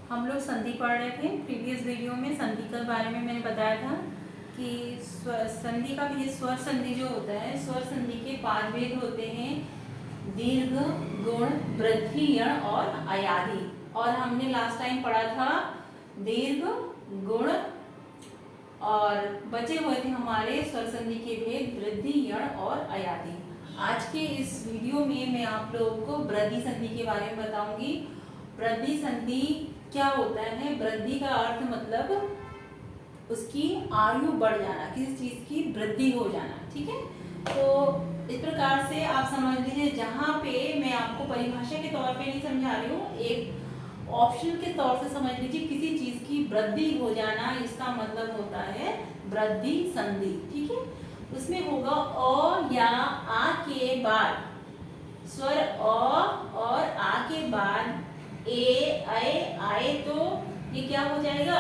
हम लोग संधि पढ़ रहे थे। प्रीवियस वीडियो में संधि के बारे में मैंने बताया था कि संधि का भी स्वर संधि जो होता है, स्वर संधि के 5 भेद होते हैं: दीर्घ, गुण, वृद्धि, यण और अयाधि। और हमने लास्ट टाइम पढ़ा था दीर्घ, गुण और बचे हुए थे हमारे स्वर संधि के भेद वृद्धि, यण और अयाधि। आज के इस वीडियो में मैं आप लोगों को वृद्धि संधि के बारे में बताऊंगी। वृद्धि संधि क्या होता है? वृद्धि का अर्थ मतलब उसकी आयु बढ़ जाना, किसी चीज की वृद्धि हो जाना। ठीक है, तो इस प्रकार से आप समझ लीजिए, जहाँ पे मैं आपको परिभाषा के तौर पे नहीं समझा रही हूँ, एक ऑप्शन के तौर से समझ लीजिए, किसी चीज की वृद्धि हो जाना, इसका मतलब होता है वृद्धि संधि। ठीक है, उसमें होगा अ या आ के बाद स्वर अ और आ के बाद ए, ऐ, आए, तो ये क्या हो जाएगा?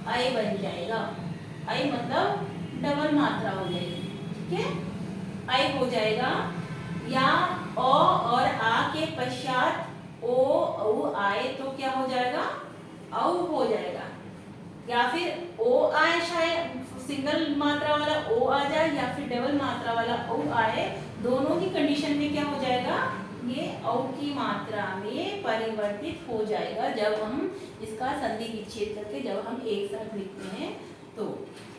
ऐ बन जाएगा। ऐ मतलब डबल मात्रा हो जाएगी। ठीक है, ऐ हो जाएगा। या अ और आ के पश्चात ओ, औ आए तो क्या हो जाएगा? औ हो जाएगा। या फिर ओ आए, शायद सिंगल मात्रा वाला ओ आ जाए या फिर डबल मात्रा वाला ओ आए, दोनों ही कंडीशन में क्या हो जाएगा? ये औ की मात्रा में परिवर्तित हो जाएगा जब हम इसका संधि विच्छेद करके जब हम एक साथ लिखते हैं। तो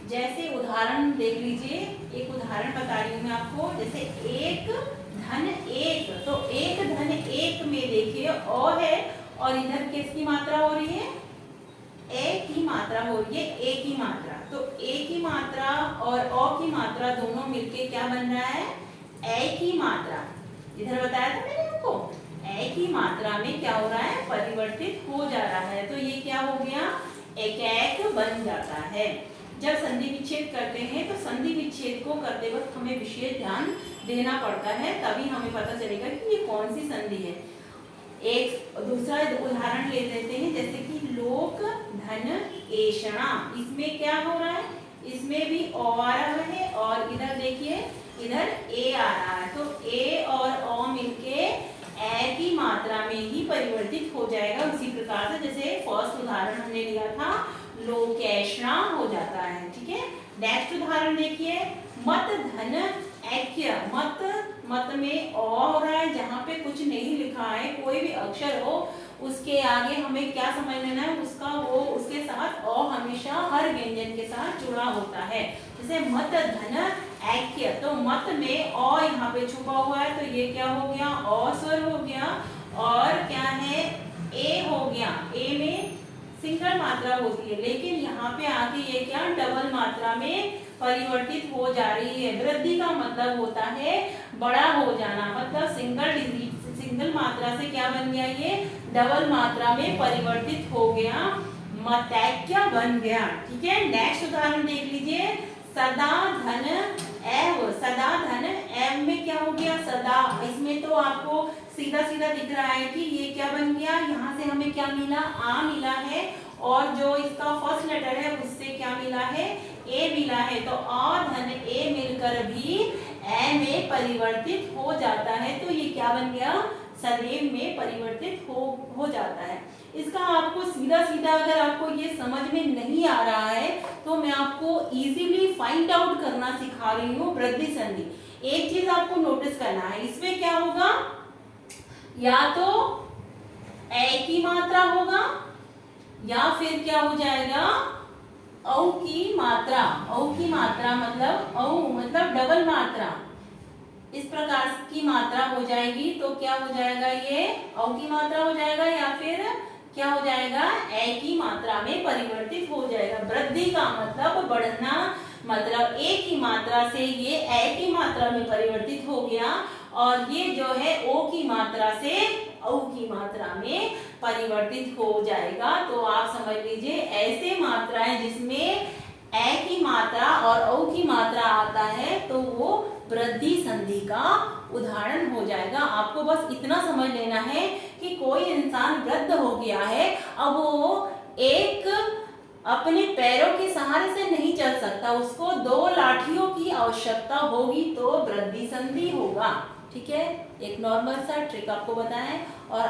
जैसे उदाहरण देख लीजिए, एक उदाहरण बता रही हूँ मैं आपको। जैसे एक धन एक, तो एक धन एक में देखिए अ है और इधर किसकी मात्रा हो रही है? ए की मात्रा हो रही है, ए की मात्रा। तो ए की मात्रा और अ की मात्रा दोनों मिलके क्या बन रहा है? ए की मात्रा। इधर बताया था मैंने आपको, ए की मात्रा में क्या हो रहा है? परिवर्तित हो जा रहा है। तो ये क्या हो गया? एक एक बन जाता है। जब संधि विच्छेद करते हैं तो संधि विच्छेद को करते वक्त हमें विशेष ध्यान देना पड़ता है, तभी हमें पता चलेगा कि ये कौन सी संधि है। एक दूसरा उदाहरण ले लेते हैं, जैसे कि लोक धन एषणा। इसमें क्या हो रहा है? इसमें भी अ आ रहा है और इधर देखिए, इधर ए आ रहा है। तो ए और अ मिलके ए की मात्रा में ही परिवर्तित हो जाएगा। उसी प्रकार से जैसे फर्स्ट उदाहरण हमने लिया था, लोकेशणा हो जाता है। ठीक है, नेक्स्ट उदाहरण देखिए, मत धन ऐक्य। मत में अ हो रहा है, जहाँ पे कुछ नहीं लिखा है, कोई भी अक्षर हो उसके आगे हमें क्या समझ लेना है? उसका वो उसके साथ अ हमेशा हर व्यंजन के साथ जुड़ा होता है। जैसे मत धन ऐक्य, तो मत में अ यहाँ पे छुपा हुआ है, तो ये क्या हो गया? अ स्वर हो गया। और क्या है? ए हो गया। ए में सिंगल मात्रा होती है, लेकिन यहाँ पे आके ये क्या डबल मात्रा में परिवर्तित हो जा रही है। वृद्धि का मतलब होता है बड़ा हो जाना, मतलब सिंगल मात्रा से क्या बन गया? ये डबल मात्रा में परिवर्तित हो गया, मतैक्य बन गया। ठीक है, नेक्स्ट उदाहरण देख लीजिए, सदा धन एव। सदा धन एव में क्या हो गया? सदा। इसमें तो आपको सीधा सीधा दिख रहा है कि ये क्या बन गया? यहाँ से हमें क्या मिला? आ मिला है, और जो इसका फर्स्ट लेटर है उससे क्या मिला है? ए मिला है। तो आ धन ए मिलकर भी ए में परिवर्तित हो जाता है। तो ये क्या बन गया? सदैव में परिवर्तित हो जाता है। इसका आपको सीधा सीधा अगर आपको ये समझ में नहीं आ रहा है तो मैं आपको इजीली फाइंड आउट करना सिखा रही हूँ वृद्धि संधि। एक चीज आपको नोटिस करना है, इसमें क्या होगा? या तो ए की मात्रा होगा या फिर क्या हो जाएगा? औ की मात्रा। औ की मात्रा मतलब औ मतलब डबल मात्रा, इस प्रकार की मात्रा हो जाएगी। तो क्या हो जाएगा? ये औ की मात्रा हो जाएगा या फिर क्या हो जाएगा? ए की मात्रा में परिवर्तित हो जाएगा। वृद्धि का मतलब बढ़ना, मतलब ए की मात्रा से ये ए की मात्रा में परिवर्तित हो गया, और ये जो है ओ की मात्रा से औ की मात्रा में परिवर्तित हो जाएगा। तो आप समझ लीजिए, ऐसे मात्राएं जिसमें ए की मात्रा और औ की मात्रा आता है तो वो वृद्धि संधि का उदाहरण हो जाएगा। आपको बस इतना समझ लेना है कि कोई इंसान वृद्ध हो गया है, अब वो एक अपने पैरों के सहारे से नहीं चल सकता, उसको 2 लाठियों की आवश्यकता होगी, तो वृद्धि संधि होगा। ठीक है, एक नॉर्मल सा ट्रिक आपको बताएं। और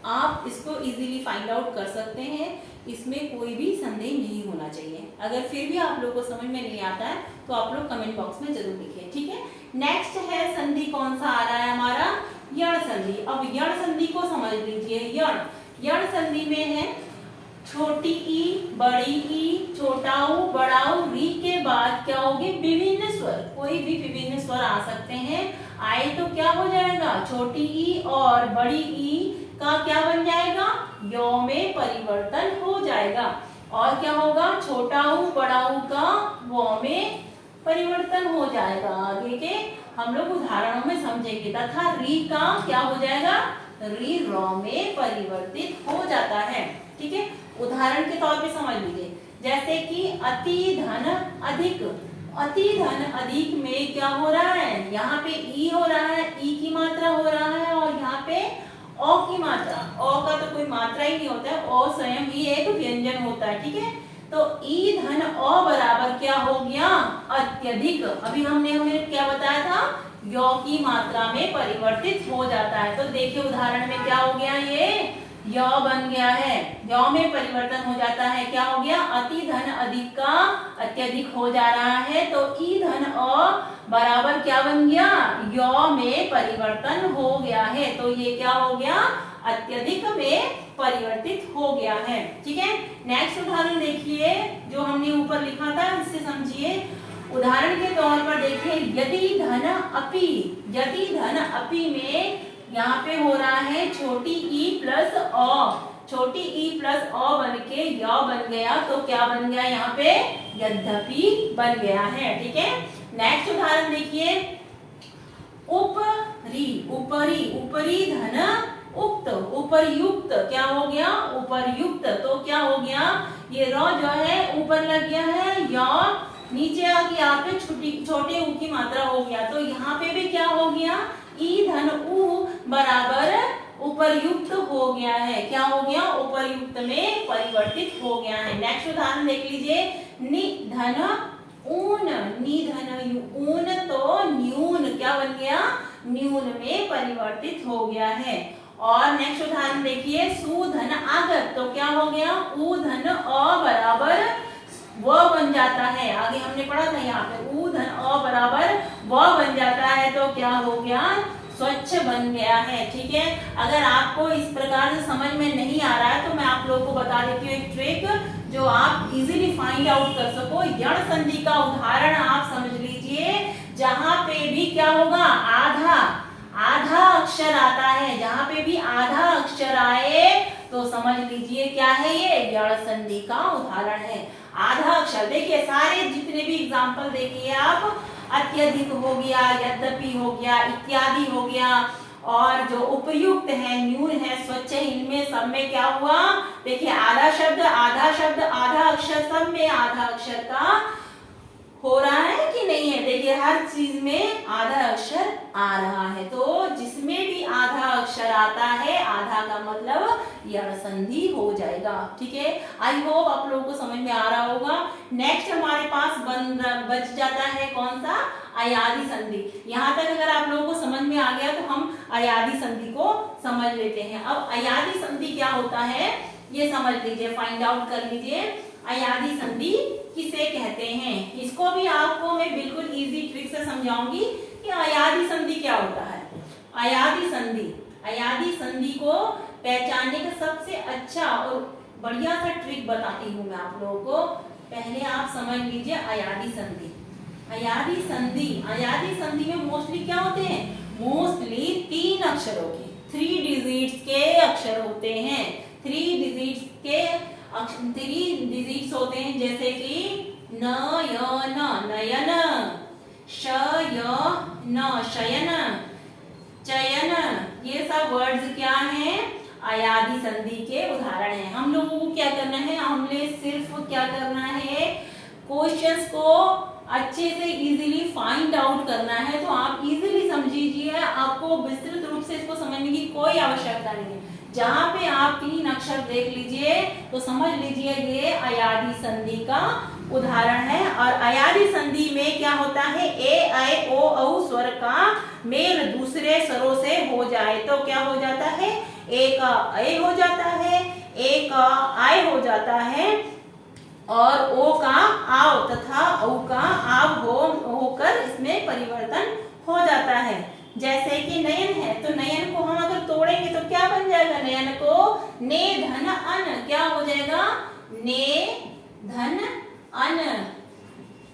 आप इसको इजीली फाइंड आउट कर सकते हैं, इसमें कोई भी संदेह नहीं होना चाहिए। अगर फिर भी आप लोगों को समझ में नहीं आता है तो आप लोग कमेंट बॉक्स में जरूर लिखिए, ठीक है। नेक्स्ट है संधि, कौन सा आ रहा है हमारा, यण संधि। अब यण संधि को समझ लीजिए। यण संधि में है छोटी ई, बड़ी ई, छोटा ऊ, बड़ा ऊ, री के बाद क्या होगी, विभिन्न स्वर। कोई भी विभिन्न स्वर आ सकते हैं। आए तो क्या हो जाएगा, छोटी ई और बड़ी ई का क्या बन जाएगा, यो में परिवर्तन हो जाएगा। और क्या होगा, छोटा ऊ बड़ा ऊ का वो में परिवर्तन हो जाएगा। आगे के हम लोग उदाहरणों में समझेंगे। तथा री का क्या हो जाएगा, री रॉ में परिवर्तित हो जाता है, ठीक है। उदाहरण के तौर पे समझ लीजिए, जैसे कि अति धन अधिक। अति धन अधिक में क्या हो रहा है, यहाँ पे ई हो रहा है, ई की मात्रा हो रहा है, और यहाँ पे ओ की मात्रा। ओ का तो कोई मात्रा ही नहीं होता है, ओ स्वयं ही एक व्यंजन होता है, ठीक है। तो ई धन ओ बराबर क्या हो गया, अत्यधिक। अभी हमने क्या बताया था, यो की मात्रा में परिवर्तित हो जाता है। तो देखिए उदाहरण में क्या हो गया, ये यो बन गया है, यो में परिवर्तन हो जाता है। क्या हो गया, अति धन अधिक का अत्यधिक हो जा रहा है। तो ई धन अ बराबर क्या बन गया, यो में परिवर्तन हो गया है। तो ये क्या हो गया, अत्यधिक में परिवर्तित हो गया है, ठीक है। नेक्स्ट उदाहरण देखिए, जो हमने ऊपर लिखा था, इससे समझिए। उदाहरण के तौर पर देखिए, यदि धन अपि। यदि धन अपि में यहाँ पे हो रहा है छोटी ई प्लस अ। छोटी ई प्लस अ बन के य बन गया, तो क्या बन गया, यहाँ पे यद्यपि बन गया है, ठीक है। नेक्स्ट उदाहरण देखिए, उपरी। ऊपरी, ऊपरी धन उक्त। उपरयुक्त क्या हो गया, उपरयुक्त। तो क्या हो गया, ये र जो है ऊपर लग गया है, या नीचे आके यहाँ पे छोटे ऊ की मात्रा हो गया। तो यहाँ पे भी क्या हो गया, ई धन ऊ बराबर उपरयुक्त हो गया है। क्या हो गया, उपरयुक्त में परिवर्तित हो गया है। नेक्स्ट उदाहरण देख लीजिए, नि धन ऊन। नि धन ऊन, तो न्यून क्या बन गया, न्यून में परिवर्तित हो गया है। और नेक्स्ट उदाहरण देखिए, सु धन आगत। तो क्या हो गया, ऊ धन अ बराबर व बन जाता है। आगे हमने पढ़ा था यहाँ पे, ऊ धन अ बराबर व बन जाता है। तो क्या हो गया, स्वच्छ बन गया है, ठीक है। अगर आपको इस प्रकार से समझ में नहीं आ रहा है तो मैं आप लोगों को बता देती हूँ एक ट्रिक, जो आप इजीली फाइंड आउट कर सको। यण संधि का उदाहरण आप समझ लीजिए, जहां पे भी क्या होगा, आधा अक्षर आता है। जहां पे भी आधा अक्षर आए तो समझ लीजिए क्या है, ये यण संधि का उदाहरण है। आधा अक्षर देखिए, सारे जितने भी एग्जाम्पल देखिए आप, अत्यधिक हो गया, यद्यपि हो गया, इत्यादि हो गया, और जो उपयुक्त है, न्यून है, स्वच्छ है, इनमें सब में क्या हुआ, देखिए आधा शब्द, आधा अक्षर, सब में आधा अक्षर का हो रहा है कि नहीं है। देखिए हर चीज में आधा अक्षर आ रहा है। तो जिसमें भी आधा अक्षर आता है, आधा का मतलब यण संधि हो जाएगा, ठीक है। आई होप आप लोगों को समझ में आ रहा होगा। नेक्स्ट हमारे पास बच जाता है कौन सा, अयादि संधि। यहाँ तक अगर आप लोगों को समझ में आ गया तो हम अयादि संधि को समझ लेते हैं। अब अयादि संधि क्या होता है ये समझ लीजिए, फाइंड आउट कर लीजिए। अयादि संधि किसे कहते हैं, इसको भी आपको मैं बिल्कुल इजी ट्रिक से समझाऊंगी कि अयादि संधि क्या होता है। अयादि संधि को पहचानने का सबसे अच्छा और बढ़िया सा ट्रिक बताती हूँ मैं आप लोगों को। पहले आप समझ लीजिए अयादि संधि। अयादि संधि में मोस्टली क्या होते हैं, मोस्टली 3 अक्षरों के, 3 डिजिट्स के अक्षर होते हैं। 3 डिजिट्स होते हैं, जैसे कि न, य, न, नयन, श, य, न, शयन, चयन। ये सब वर्ड्स क्या हैं, अयादि संधि के उदाहरण हैं। हम लोगों को क्या करना है, हमने सिर्फ क्या करना है, क्वेश्चंस को अच्छे से इजीली फाइंड आउट करना है। तो आप इजीली समझिए, आपको विस्तृत रूप से इसको समझने की कोई आवश्यकता नहीं है। जहां पे आप 3 अक्षर देख लीजिए तो समझ लीजिए ये अयादि संधि का उदाहरण है। और अयादि संधि में क्या होता है, ए, ऐ, ओ, औ स्वर का मेल दूसरे स्वरों से हो जाए तो क्या हो जाता है, ए का ए हो जाता है, ए का आय हो जाता है, और ओ का आव तथा औ का आव होकर इसमें परिवर्तन हो जाता है। जैसे कि नयन है, तो नयन को हम अगर तोड़ेंगे तो क्या बन जाएगा? नयन को ने धन अन, क्या हो जाएगा? ने धन अन,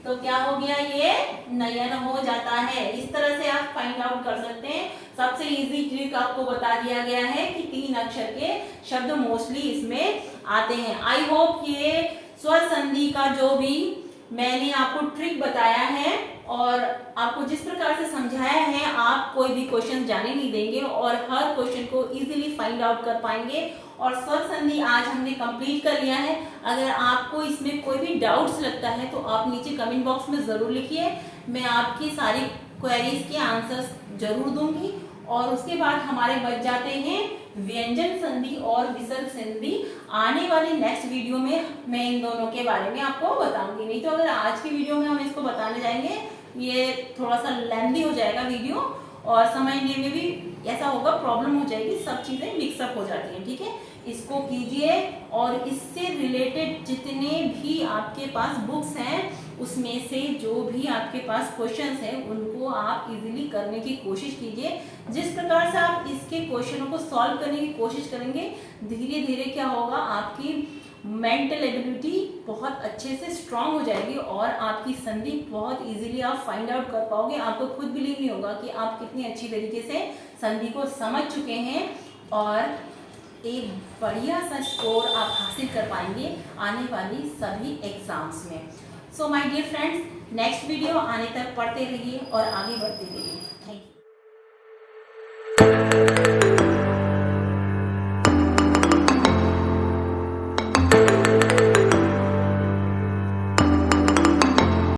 तो क्या हो गया? ये नयन हो जाता है। इस तरह से आप फाइंड आउट कर सकते हैं। सबसे इजी ट्रिक आपको बता दिया गया है कि 3 अक्षर के शब्द मोस्टली इसमें आते हैं। आई होप ये स्वर संधि का जो भी मैंने आपको ट्रिक बताया है और आपको जिस प्रकार से समझाया है, आप कोई भी क्वेश्चन जाने नहीं देंगे और हर क्वेश्चन को इजीली फाइंड आउट कर पाएंगे। और स्वर संधि आज हमने कंप्लीट कर लिया है। अगर आपको इसमें कोई भी डाउट्स लगता है तो आप नीचे कमेंट बॉक्स में ज़रूर लिखिए, मैं आपकी सारी क्वेरीज के आंसर्स जरूर दूंगी। और उसके बाद हमारे बच जाते हैं व्यंजन संधि और विसर्ग संधि। आने वाले नेक्स्ट वीडियो में मैं इन दोनों के बारे में आपको बताऊंगी। नहीं तो अगर आज की वीडियो में हम इसको बताने जाएंगे, ये थोड़ा सा लेंथी हो जाएगा वीडियो और समझने में भी ऐसा होगा, प्रॉब्लम हो जाएगी, सब चीजें मिक्सअप हो जाती हैं। ठीक है, इसको कीजिए और इससे रिलेटेड जितने भी आपके पास बुक्स हैं उसमें से जो भी आपके पास क्वेश्चंस हैं उनको आप इजीली करने की कोशिश कीजिए। जिस प्रकार से आप इसके क्वेश्चनों को सॉल्व करने की कोशिश करेंगे, धीरे धीरे क्या होगा, आपकी मेंटल एबिलिटी बहुत अच्छे से स्ट्रांग हो जाएगी और आपकी संधि बहुत इजीली आप फाइंड आउट कर पाओगे। आपको खुद बिलीव नहीं होगा कि आप कितनी अच्छी तरीके से संधि को समझ चुके हैं और एक बढ़िया सा स्कोर आप हासिल कर पाएंगे आने वाली सभी एग्जाम्स में। So my dear friends, next video आने तक पढ़ते रहिए और आगे बढ़ते रहिए।